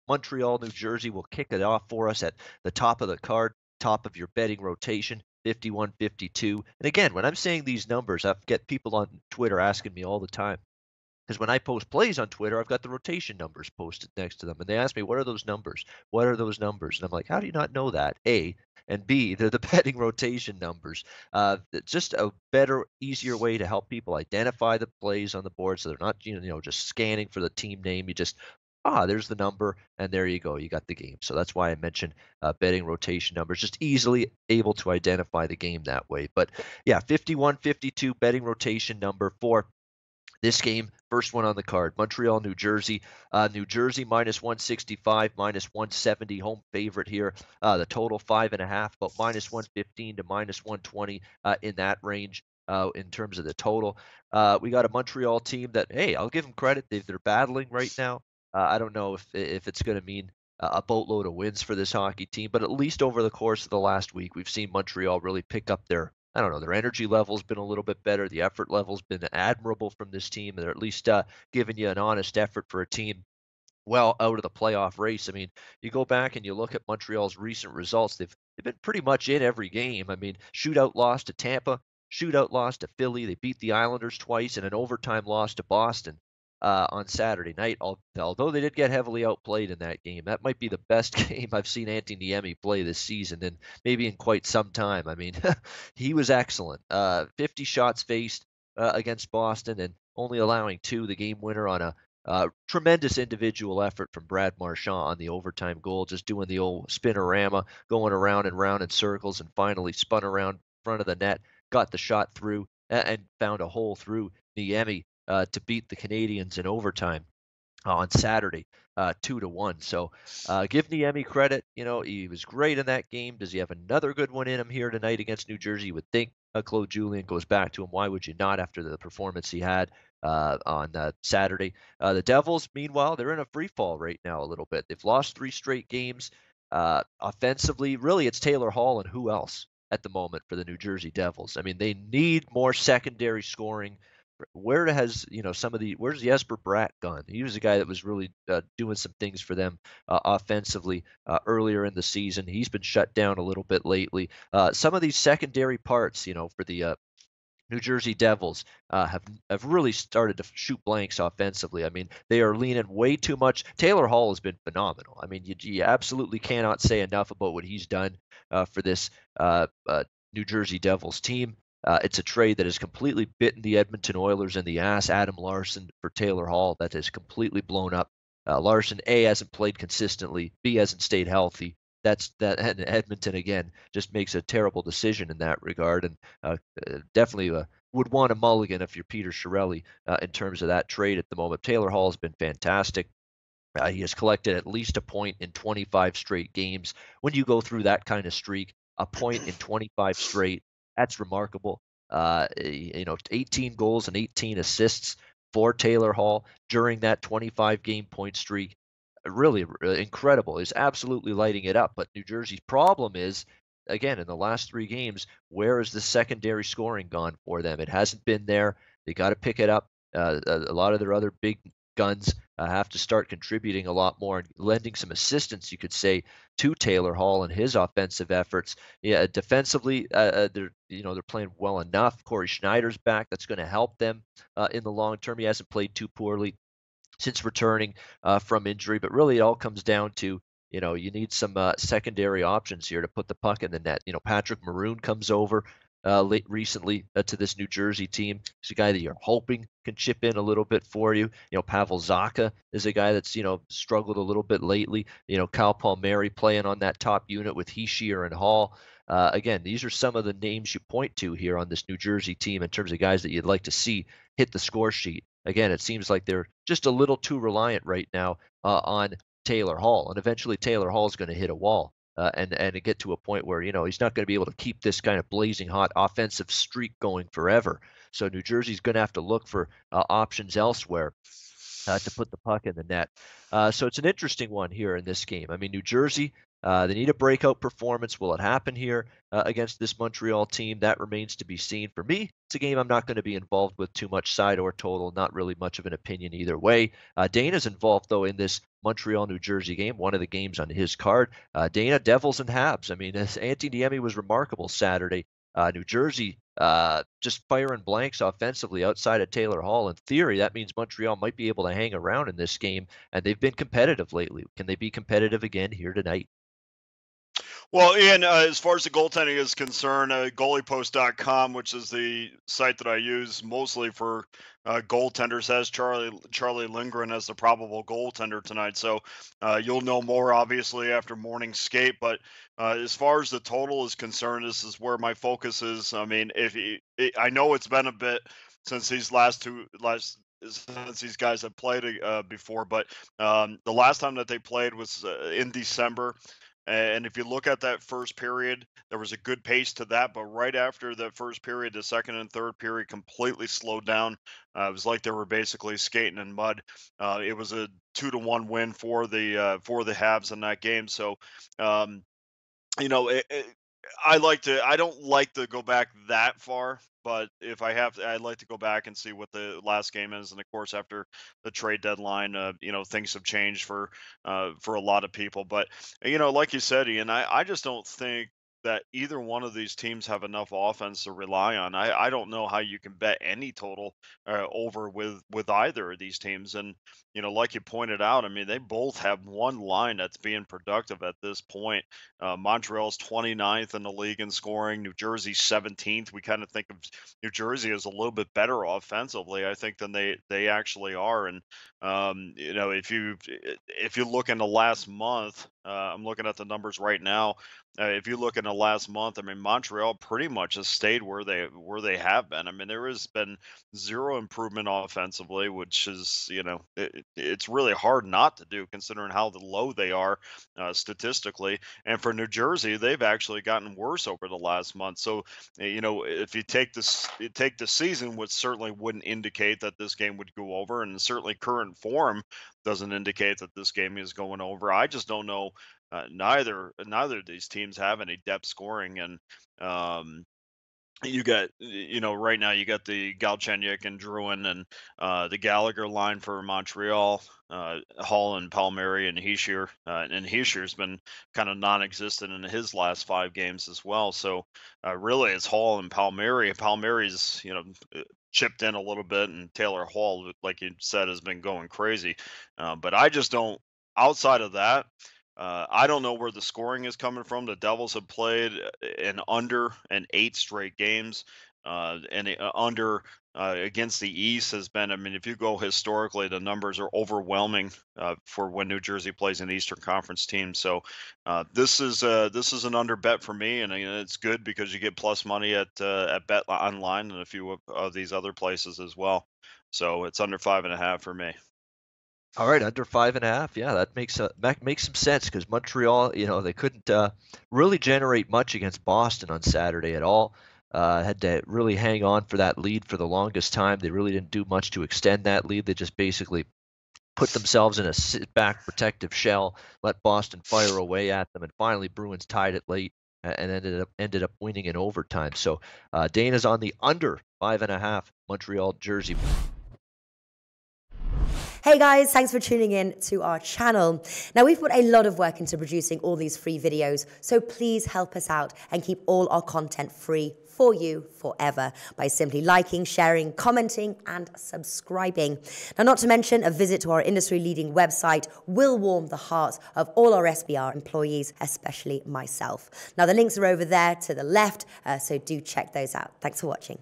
Montreal, New Jersey will kick it off for us at the top of the card, top of your betting rotation, 51, 52. And again, when I'm saying these numbers, I get people on Twitter asking me all the time. Because when I post plays on Twitter, I've got the rotation numbers posted next to them. And they ask me, what are those numbers? What are those numbers? And I'm like, how do you not know that? A. And B, they're the betting rotation numbers. It's just a better, easier way to help people identify the plays on the board so they're not, just scanning for the team name. You just, there's the number, and there you go. You got the game. So that's why I mentioned betting rotation numbers, just easily able to identify the game that way. But yeah, 51, 52 betting rotation number for this game, first one on the card, Montreal, New Jersey. New Jersey minus 165, minus 170, home favorite here. The total 5.5, but minus 115 to minus 120 in that range in terms of the total. We got a Montreal team that, hey, I'll give them credit. They're battling right now. I don't know if it's going to mean a boatload of wins for this hockey team, but at least over the course of the last week, we've seen Montreal really pick up their I don't know, their energy level's been a little bit better. The effort level's been admirable from this team. They're at least giving you an honest effort for a team well out of the playoff race. I mean, you go back and you look at Montreal's recent results. They've been pretty much in every game. I mean, shootout loss to Tampa, shootout loss to Philly. They beat the Islanders twice, and an overtime loss to Boston on Saturday night. Although they did get heavily outplayed in that game, that might be the best game I've seen Antti Niemi play this season, and maybe in quite some time. I mean, he was excellent. 50 shots faced against Boston, and only allowing two. The game winner on a tremendous individual effort from Brad Marchand on the overtime goal, just doing the old spinorama, going around and round in circles, and finally spun around front of the net, got the shot through, and found a hole through Niemi to beat the Canadiens in overtime on Saturday, 2-1. So give Niemi credit. You know, he was great in that game. Does he have another good one in him here tonight against New Jersey? You would think Claude Julien goes back to him. Why would you not after the performance he had on Saturday? The Devils, meanwhile, they're in a free fall right now a little bit. They've lost 3 straight games. Offensively, really, it's Taylor Hall and who else at the moment for the New Jersey Devils. I mean, they need more secondary scoring. Where has where's Jesper Bratt gone? He was a guy that was really doing some things for them offensively earlier in the season. He's been shut down a little bit lately. Some of these secondary parts, for the New Jersey Devils have really started to shoot blanks offensively. I mean, they are leaning way too much. Taylor Hall has been phenomenal. I mean, you absolutely cannot say enough about what he's done for this New Jersey Devils team. It's a trade that has completely bitten the Edmonton Oilers in the ass. Adam Larson for Taylor Hall, that has completely blown up. Larson, A, hasn't played consistently. B, hasn't stayed healthy. And Edmonton again just makes a terrible decision in that regard, and definitely would want a mulligan if you're Peter Chiarelli in terms of that trade at the moment. Taylor Hall has been fantastic. He has collected at least a point in 25 straight games. When you go through that kind of streak, a point in 25 straight, that's remarkable. 18 goals and 18 assists for Taylor Hall during that 25 game point streak. Really incredible. He's absolutely lighting it up. But New Jersey's problem is, again, in the last 3 games, where is the secondary scoring gone for them? It hasn't been there. They got to pick it up. A lot of their other big guns have to start contributing a lot more and lending some assistance, you could say, to Taylor Hall and his offensive efforts. Yeah, defensively, they're playing well enough. Corey Schneider's back. That's going to help them in the long term. He hasn't played too poorly since returning from injury, but really it all comes down to you need some secondary options here to put the puck in the net. Patrick Maroon comes over late recently to this New Jersey team. He's a guy that you're hoping can chip in a little bit for you. Pavel Zacha is a guy that's struggled a little bit lately. Kyle Palmieri playing on that top unit with Hischier and Hall. Again, these are some of the names you point to here on this New Jersey team in terms of guys that you'd like to see hit the score sheet. Again, it seems like they're just a little too reliant right now on Taylor Hall, and eventually Taylor Hall is going to hit a wall and get to a point where he's not going to be able to keep this kind of blazing hot offensive streak going forever. So New Jersey's going to have to look for options elsewhere to put the puck in the net. So it's an interesting one here in this game. I mean, New Jersey, they need a breakout performance. Will it happen here against this Montreal team? That remains to be seen. For me, it's a game I'm not going to be involved with too much side or total. Not really much of an opinion either way. Dana's involved, though, in this Montreal, New Jersey game, one of the games on his card. Dana, Devils and Habs. I mean, Antti Niemi was remarkable Saturday. New Jersey just firing blanks offensively outside of Taylor Hall. In theory, that means Montreal might be able to hang around in this game, and they've been competitive lately. Can they be competitive again here tonight? Well, Ian, as far as the goaltending is concerned, goaliepost.com, which is the site that I use mostly for goaltenders, has Charlie Lindgren as the probable goaltender tonight. So you'll know more, obviously, after morning skate. But as far as the total is concerned, this is where my focus is. I mean, I know it's been a bit since since these guys have played before, but the last time that they played was in December. And if you look at that first period, there was a good pace to that. But right after the first period, the second and third period completely slowed down. It was like they were basically skating in mud. It was a 2-1 win for the Habs in that game. So, um, you know, I don't like to go back that far, but if I have to, I'd like to go back and see what the last game is. And of course, after the trade deadline, things have changed for a lot of people. But like you said, Ian, I just don't think that either one of these teams have enough offense to rely on. I don't know how you can bet any total over with either of these teams. And like you pointed out, I mean, they both have one line that's being productive at this point. Montreal's 29th in the league in scoring. New Jersey's 17th. We kind of think of New Jersey as a little bit better offensively, I think, than they actually are. And if you look in the last month, I'm looking at the numbers right now. If you look in the last month, I mean, Montreal pretty much has stayed where they have been. I mean, there has been zero improvement offensively, which is it's really hard not to do considering how low they are statistically. And for New Jersey, they've actually gotten worse over the last month. So, if you take the season, which certainly wouldn't indicate that this game would go over, and certainly current form doesn't indicate that this game is going over. I just don't know. Neither of these teams have any depth scoring, and you got right now you got the Galchenyuk and Drouin and the Gallagher line for Montreal, Hall and Palmieri and Hischier, and Hischier's been kind of non-existent in his last 5 games as well. So really, it's Hall and Palmieri. Palmieri's chipped in a little bit, and Taylor Hall, like you said, has been going crazy. But I just don't. Outside of that, I don't know where the scoring is coming from. The Devils have played an under in 8 straight games, and under against the East has been. I mean, if you go historically, the numbers are overwhelming for when New Jersey plays an Eastern Conference team. So this is an under bet for me, and it's good because you get plus money at Bet Online and a few of these other places as well. So it's under 5.5 for me. All right, under 5.5. Yeah, that makes some sense because Montreal, they couldn't really generate much against Boston on Saturday at all. Had to really hang on for that lead for the longest time. They really didn't do much to extend that lead. They just basically put themselves in a sit-back protective shell, let Boston fire away at them, and finally Bruins tied it late and ended up winning in overtime. So Dana's on the under 5.5 Montreal Jersey. Hey guys, thanks for tuning in to our channel. Now we've put a lot of work into producing all these free videos, so please help us out and keep all our content free for you forever by simply liking, sharing, commenting, and subscribing. Now, not to mention, a visit to our industry-leading website will warm the hearts of all our SBR employees, especially myself. Now, the links are over there to the left, so do check those out. Thanks for watching.